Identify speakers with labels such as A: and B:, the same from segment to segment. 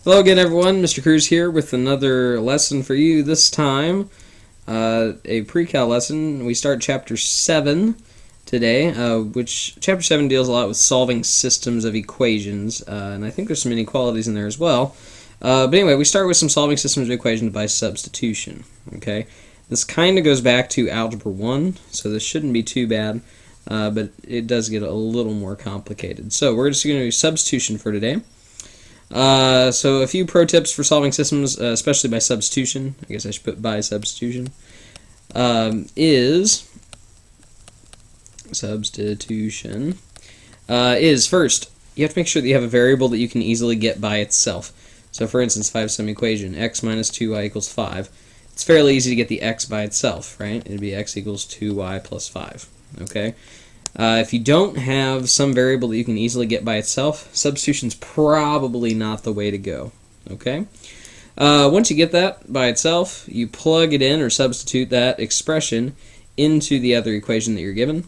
A: Hello again, everyone. Mr. Cruze here with another lesson for you. This time, a pre-cal lesson. We start Chapter 7 today, which Chapter 7 deals a lot with solving systems of equations, and I think there's some inequalities in there as well. But anyway, we start with some solving systems of equations by substitution. Okay, this kind of goes back to Algebra 1, so this shouldn't be too bad, but it does get a little more complicated. So we're just going to do substitution for today. So a few pro tips for solving systems, especially by substitution. I guess I should put by substitution. Is first, you have to make sure that you have a variable that you can easily get by itself. So for instance, if I have some equation, x minus 2y equals 5, it's fairly easy to get the x by itself, right? It'd be x equals 2y plus 5, okay? If you don't have some variable that you can easily get by itself, substitution's probably not the way to go, okay? Once you get that by itself, you plug it in or substitute that expression into the other equation that you're given,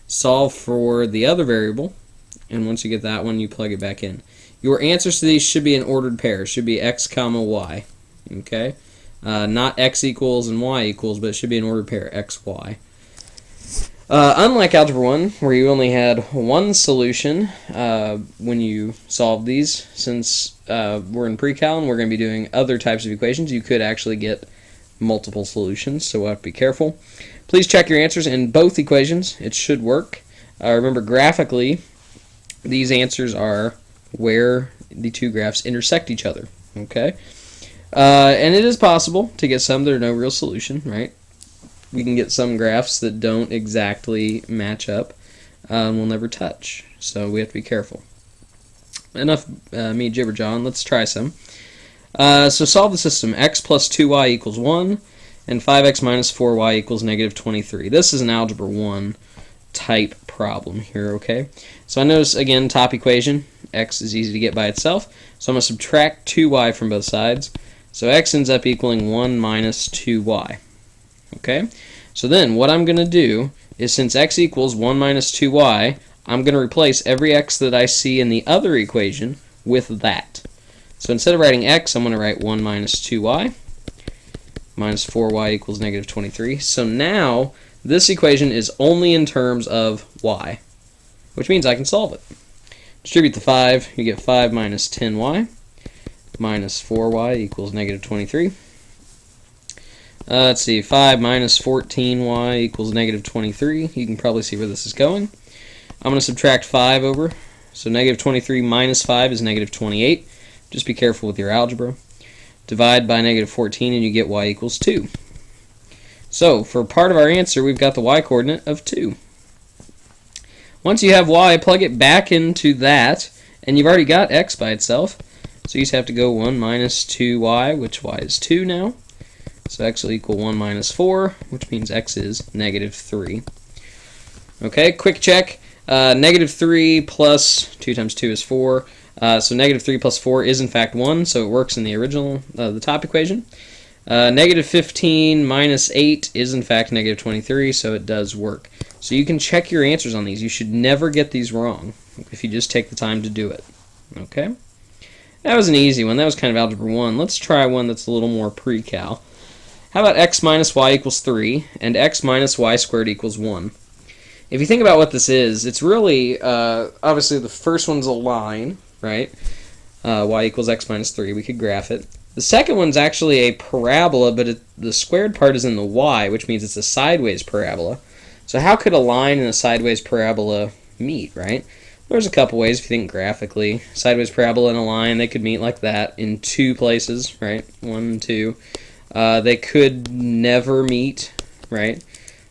A: solve for the other variable, and once you get that one, you plug it back in. Your answers to these should be an ordered pair. It should be x comma y, okay? Not x equals and y equals, but it should be an ordered pair, x, y. Unlike Algebra 1, where you only had one solution when you solved these, since we're in Precal and we're going to be doing other types of equations, you could actually get multiple solutions, so we'll have to be careful. Please check your answers in both equations. It should work. Remember, graphically, these answers are where the two graphs intersect each other, okay? And it is possible to get some that are no real solution, right? We can get some graphs that don't exactly match up and will never touch, so we have to be careful. Enough me jibber-jawing, let's try some. So solve the system. X plus 2y equals 1 and 5x minus 4y equals negative 23. This is an Algebra 1 type problem here, okay? So I notice, again, top equation, x is easy to get by itself, so I'm going to subtract 2y from both sides, so x ends up equaling 1 minus 2y. Okay, so then what I'm going to do is, since x equals 1 minus 2y, I'm going to replace every x that I see in the other equation with that. So instead of writing x, I'm going to write 1 minus 2y minus 4y equals negative 23. So now this equation is only in terms of y, which means I can solve it. Distribute the 5, you get 5 minus 10y minus 4y equals negative 23. Let's see, 5 minus 14y equals negative 23. You can probably see where this is going. I'm going to subtract 5 over. So negative 23 minus 5 is negative 28. Just be careful with your algebra. Divide by negative 14 and you get y equals 2. So for part of our answer, we've got the y coordinate of 2. Once you have y, plug it back into that, and you've already got x by itself. So you just have to go 1 minus 2y, which y is 2 now. So x will equal 1 minus 4, which means x is negative 3. Okay, quick check. Negative 3 plus 2 times 2 is 4. So negative 3 plus 4 is in fact 1, so it works in the original, the top equation. Negative 15 minus 8 is in fact negative 23, so it does work. So you can check your answers on these. You should never get these wrong if you just take the time to do it. Okay? That was an easy one. That was kind of Algebra 1. Let's try one that's a little more pre-cal. How about x minus y equals 3 and x minus y squared equals 1? If you think about what this is, it's really, obviously the first one's a line, right? Y equals x minus 3. We could graph it. The second one's actually a parabola, but the squared part is in the y, which means it's a sideways parabola. So how could a line and a sideways parabola meet, right? There's a couple ways if you think graphically. Sideways parabola and a line, they could meet like that in two places, right? 1 and 2. They could never meet, right?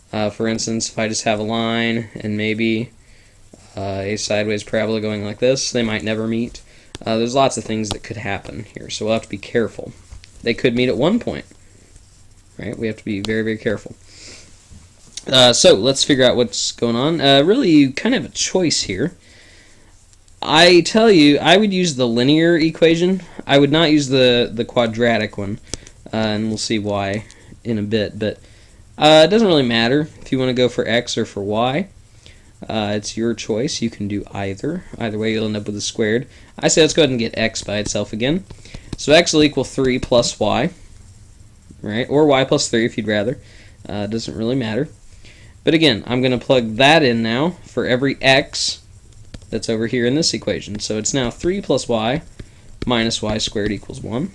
A: For instance, if I just have a line and maybe a sideways parabola going like this, they might never meet. There's lots of things that could happen here, so we'll have to be careful. They could meet at one point, right? We have to be very, very careful. So let's figure out what's going on. Really, you kind of have a choice here. I tell you, I would use the linear equation. I would not use the quadratic one. And we'll see why in a bit, but it doesn't really matter if you want to go for x or for y. It's your choice. You can do either. Either way, you'll end up with a squared. I say let's go ahead and get x by itself again. So x will equal 3 plus y, right? Or y plus 3 if you'd rather. Doesn't really matter. But again, I'm going to plug that in now for every x that's over here in this equation. So it's now 3 plus y minus y squared equals 1.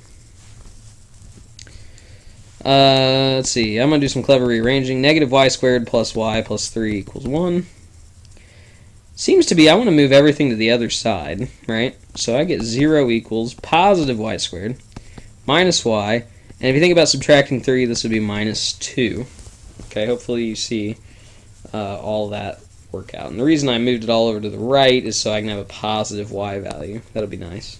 A: Let's see, I'm going to do some clever rearranging. Negative y squared plus y plus 3 equals 1. Seems to be, I want to move everything to the other side, right? So I get 0 equals positive y squared minus y. And if you think about subtracting 3, this would be minus 2. Okay, hopefully you see all that work out. And the reason I moved it all over to the right is so I can have a positive y value. That'll be nice.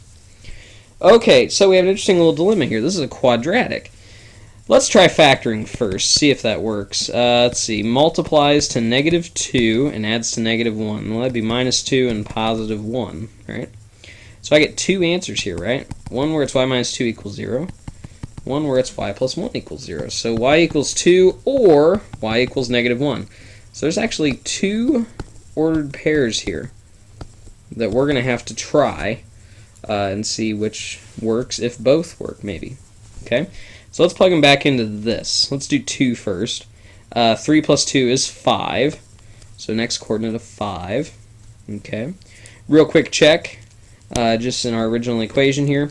A: Okay, so we have an interesting little dilemma here. This is a quadratic. Let's try factoring first, see if that works. Let's see, multiplies to negative 2 and adds to negative 1. Well, that'd be minus 2 and positive 1, right? So I get two answers here, right? One where it's y minus 2 equals 0. One where it's y plus 1 equals 0. So y equals 2 or y equals negative 1. So there's actually two ordered pairs here that we're going to have to try and see which works, if both work, maybe. Okay? So let's plug them back into this. Let's do 2 first. 3 plus 2 is 5. So next coordinate of 5. Okay. Real quick check, just in our original equation here.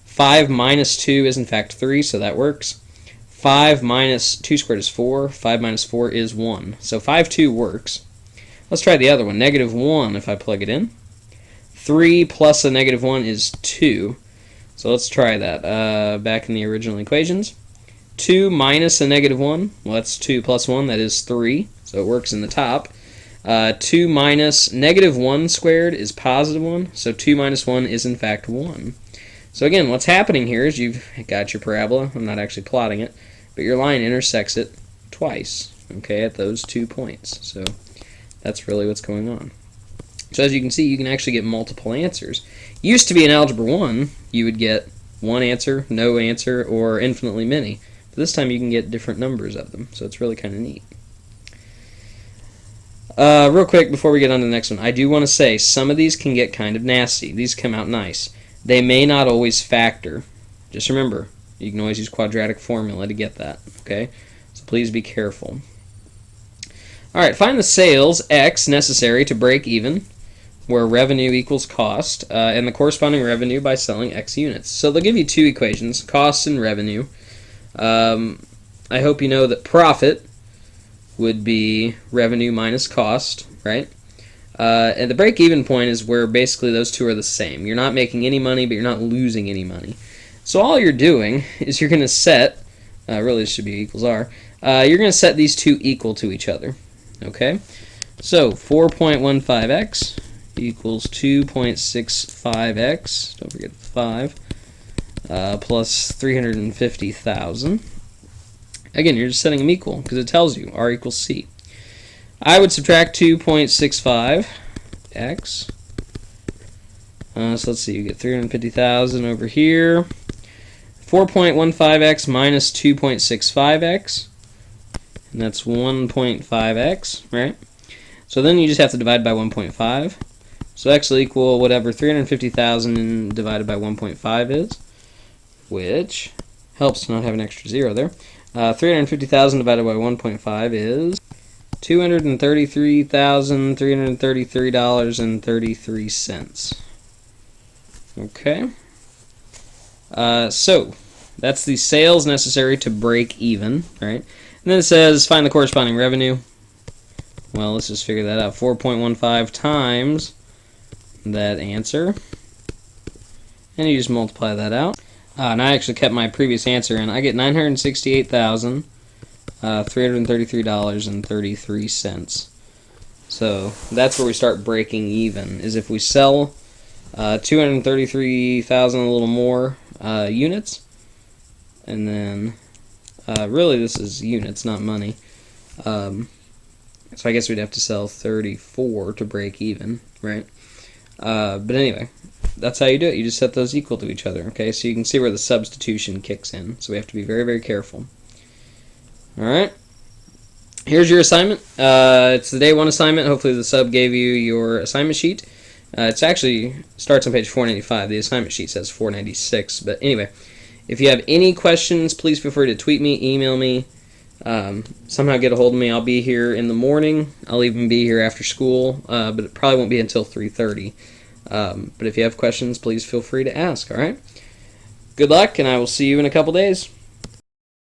A: 5 minus 2 is in fact 3, so that works. 5 minus 2 squared is 4. 5 minus 4 is 1. So 5, 2 works. Let's try the other one. Negative 1 if I plug it in. 3 plus a negative 1 is 2. So let's try that. Back in the original equations. 2 minus a negative 1, well that's 2 plus 1, that is 3. So it works in the top. 2 minus negative 1 squared is positive 1. So 2 minus 1 is in fact 1. So again, what's happening here is you've got your parabola. I'm not actually plotting it, but your line intersects it twice, okay, at those 2 points. So that's really what's going on. So as you can see, you can actually get multiple answers. Used to be in Algebra 1, you would get one answer, no answer, or infinitely many. But this time you can get different numbers of them, so it's really kind of neat. Real quick, before we get on to the next one, I do want to say some of these can get kind of nasty. These come out nice. They may not always factor. Just remember, you can always use quadratic formula to get that, okay? So please be careful. Alright, find the sales, X, necessary to break even, where revenue equals cost, and the corresponding revenue by selling X units. So they'll give you two equations, cost and revenue. I hope you know that profit would be revenue minus cost, right? And the break-even point is where basically those two are the same. You're not making any money, but you're not losing any money. So all you're doing is you're going to set, really it should be equals R, you're going to set these two equal to each other. Okay? So 4.15x equals 2.65x, don't forget the 5, plus 350,000. Again, you're just setting them equal because it tells you R equals C. I would subtract 2.65x. So let's see, you get 350,000 over here. 4.15x minus 2.65x. And that's 1.5x, right? So then you just have to divide by 1.5. So x will equal whatever 350,000 divided by 1.5 is, which helps to not have an extra zero there. 350,000 divided by 1.5 is $233,333.33. Okay. So that's the sales necessary to break even, right? And then it says find the corresponding revenue. Well, let's just figure that out. 4.15 times that answer. And you just multiply that out. And I actually kept my previous answer in. I get $968,333.33. So that's where we start breaking even, is if we sell 233,000 a little more units, and then really this is units, not money. So I guess we'd have to sell 34 to break even, right? But anyway, that's how you do it. You just set those equal to each other, okay? So you can see where the substitution kicks in. So we have to be very, very careful. Alright. Here's your assignment. It's the day one assignment. Hopefully the sub gave you your assignment sheet. It's actually starts on page 495. The assignment sheet says 496. But anyway, if you have any questions, please feel free to tweet me, email me, somehow get a hold of me. I'll be here in the morning. I'll even be here after school, but it probably won't be until 3:30. But if you have questions, please feel free to ask, all right? Good luck, and I will see you in a couple days.